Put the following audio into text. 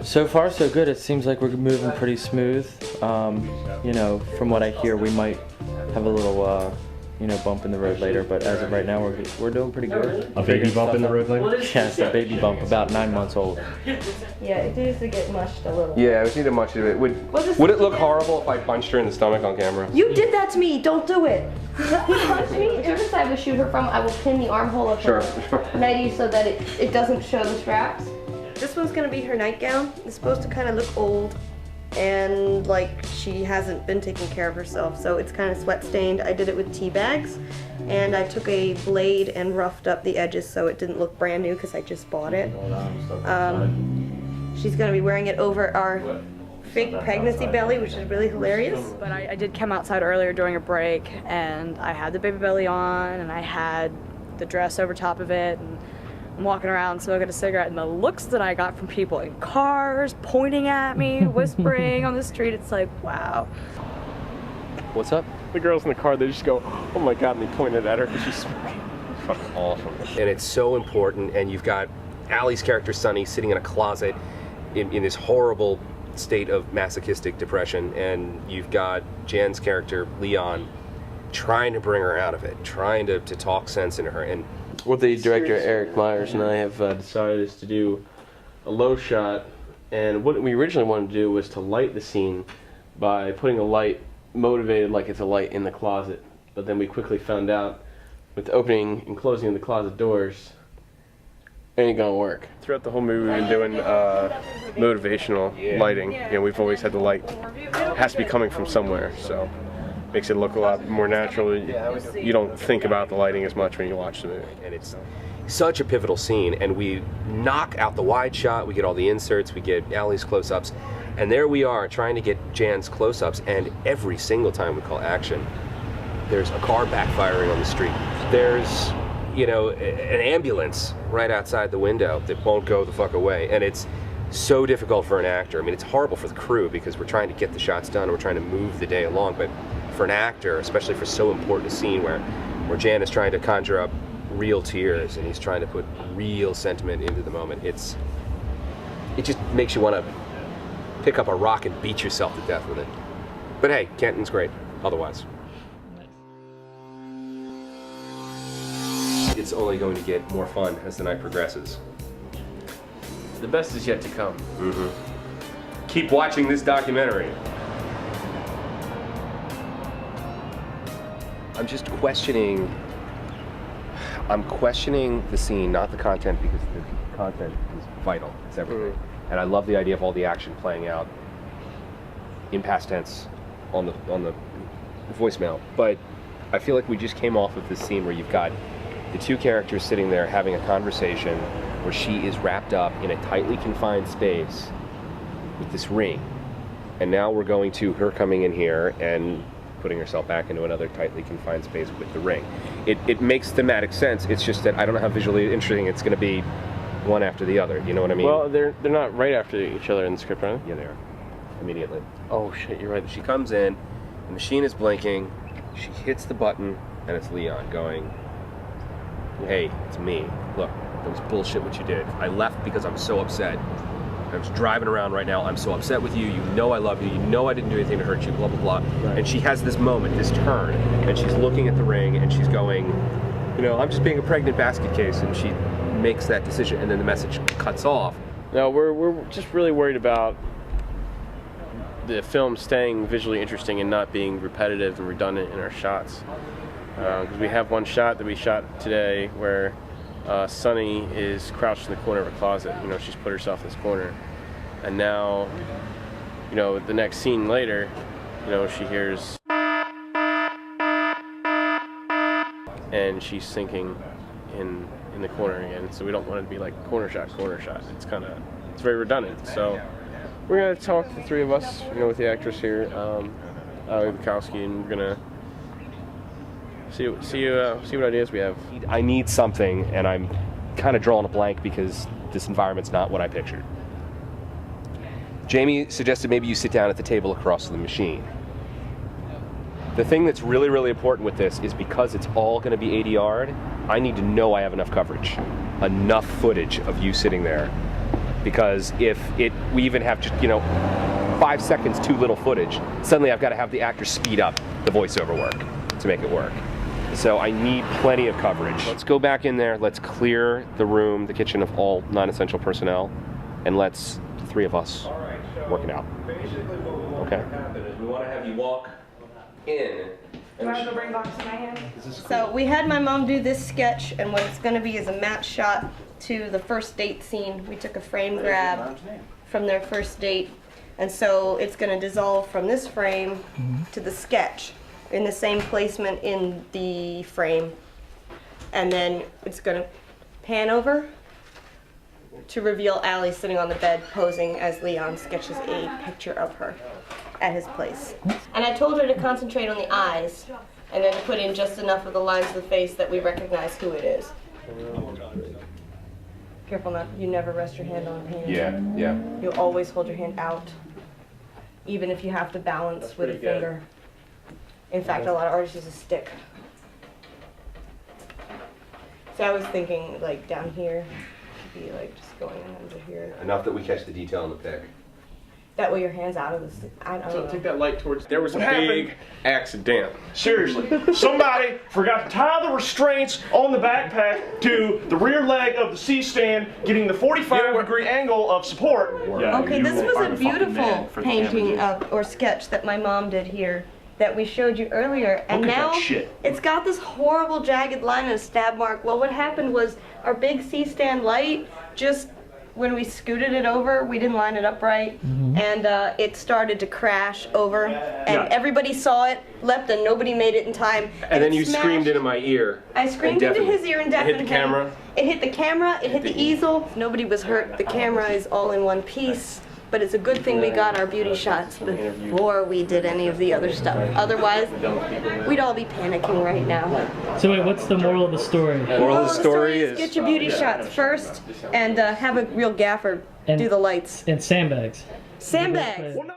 So far so good. It seems like we're moving pretty smooth. You know, from what I hear, we might have a little, you know, bump in the road later, but as of right now, we're doing pretty good. A baby bump in the road later? Yes, a baby bump, about 9 months old. Yeah, it needs to get mushed a little. Yeah, we need to mush it. Would it look horrible if I punched her in the stomach on camera? You did that to me. Don't do it. He punched me. Every side to shoot her from, I will pin the armhole of her nightie so that it doesn't show the straps. This one's gonna be her nightgown. It's supposed to kind of look old and like she hasn't been taking care of herself, so it's kind of sweat stained. I did it with tea bags, and I took a blade and roughed up the edges so it didn't look brand new because I just bought it. She's gonna be wearing it over our fake pregnancy belly, which is really hilarious. But I did come outside earlier during a break, and I had the baby belly on, and I had the dress over top of it, and I'm walking around smoking a cigarette, and the looks that I got from people in cars, pointing at me, whispering on the street, it's like, wow. What's up? The girls in the car, they just go, oh my God, and they pointed at her because she's fucking awesome. And it's so important, and you've got Allie's character, Sunny, sitting in a closet in this horrible state of masochistic depression, and you've got Jan's character, Leon, trying to bring her out of it, trying to talk sense into her. And what the director Eric Myers and I have decided is to do a low shot, and what we originally wanted to do was to light the scene by putting a light motivated like it's a light in the closet, but then we quickly found out with the opening and closing of the closet doors, it ain't gonna work. Throughout the whole movie we've been doing motivational lighting. You know, we've always had the light, it has to be coming from somewhere, so makes it look a lot more natural. You don't think about the lighting as much when you watch the movie. And it's such a pivotal scene, and we knock out the wide shot, we get all the inserts, we get Allie's close-ups, and there we are trying to get Jan's close-ups, and every single time we call action, there's a car backfiring on the street. There's, you know, an ambulance right outside the window that won't go the fuck away, and it's so difficult for an actor. I mean, it's horrible for the crew because we're trying to get the shots done, we're trying to move the day along, but for an actor, especially for so important a scene where Jan is trying to conjure up real tears and he's trying to put real sentiment into the moment, it just makes you want to pick up a rock and beat yourself to death with it. But hey, Kenton's great, otherwise. It's only going to get more fun as the night progresses. The best is yet to come. Mm-hmm. Keep watching this documentary. I'm questioning the scene, not the content, because the content is vital, it's everything. Mm-hmm. And I love the idea of all the action playing out in past tense on the voicemail. But I feel like we just came off of this scene where you've got the two characters sitting there having a conversation where she is wrapped up in a tightly confined space with this ring. And now we're going to her coming in here and putting herself back into another tightly confined space with the ring. It makes thematic sense, it's just that I don't know how visually interesting it's going to be one after the other, you know what I mean? Well, they're not right after each other in the script, are they? Yeah, they are. Immediately. Oh shit, you're right. She comes in, the machine is blinking, she hits the button, and it's Leon going, hey, it's me. Look, that was bullshit what you did. I left because I'm so upset. I was driving around right now, I'm so upset with you, you know I love you, you know I didn't do anything to hurt you, blah, blah, blah. Right. And she has this moment, this turn, and she's looking at the ring, and she's going, you know, I'm just being a pregnant basket case, and she makes that decision, and then the message cuts off. No, we're just really worried about the film staying visually interesting and not being repetitive and redundant in our shots. Because we have one shot that we shot today where Sunny is crouched in the corner of a closet. You know, she's put herself in this corner. And now, you know, the next scene later, you know, she hears and she's sinking in the corner again. So we don't want it to be like corner shot, corner shot. It's very redundant. So we're gonna talk, the three of us, you know, with the actress here, Bukowski, and we're gonna see what ideas we have. I need something, and I'm kind of drawing a blank because this environment's not what I pictured. Jamie suggested maybe you sit down at the table across from the machine. The thing that's really, really important with this is because it's all going to be ADR'd, I need to know I have enough coverage, enough footage of you sitting there because if we even have just 5 seconds too little footage, suddenly I've got to have the actor speed up the voiceover work to make it work. So I need plenty of coverage. Let's go back in there, let's clear the room, the kitchen of all non-essential personnel, and let's, the three of us, work it out. Okay? We want to have you walk in. Do I have the ring box in my hand? So we had my mom do this sketch, and what it's going to be is a match shot to the first date scene. We took a frame grab from their first date, and so it's going to dissolve from this frame to the sketch in the same placement in the frame, and then it's going to pan over to reveal Allie sitting on the bed posing as Leon sketches a picture of her at his place. And I told her to concentrate on the eyes and then put in just enough of the lines of the face that we recognize who it is. Careful not, you never rest your hand on a hand. Yeah. You always hold your hand out, even if you have to balance with a finger. In fact, a lot of artists use a stick. So I was thinking like down here, should be like just going in under here. Enough that we catch the detail in the pic. That way your hand's out of the stick. I don't know. Take that light towards. There was a big accident. Seriously, somebody forgot to tie the restraints on the backpack to the rear leg of the C-stand, getting the 45-degree angle of support. Yeah, Okay, this was a beautiful painting or sketch that my mom did here that we showed you earlier, and Look at now that shit. it's got this horrible jagged line and a stab mark. Well, what happened was our big C-stand light, just when we scooted it over, we didn't line it up right, and it started to crash over, and everybody saw it, leapt, and nobody made it in time. And then it you smashed. screamed into my ear. I screamed into his ear and deafened him. Hit the camera. It hit the camera, it hit the easel. Nobody was hurt. The camera is all in one piece. But it's a good thing we got our beauty shots before we did any of the other stuff. Otherwise, we'd all be panicking right now. So wait, what's the moral of the story? Moral of the story is get your beauty shots first and have a real gaffer do the lights. And sandbags. Sandbags. Well, no.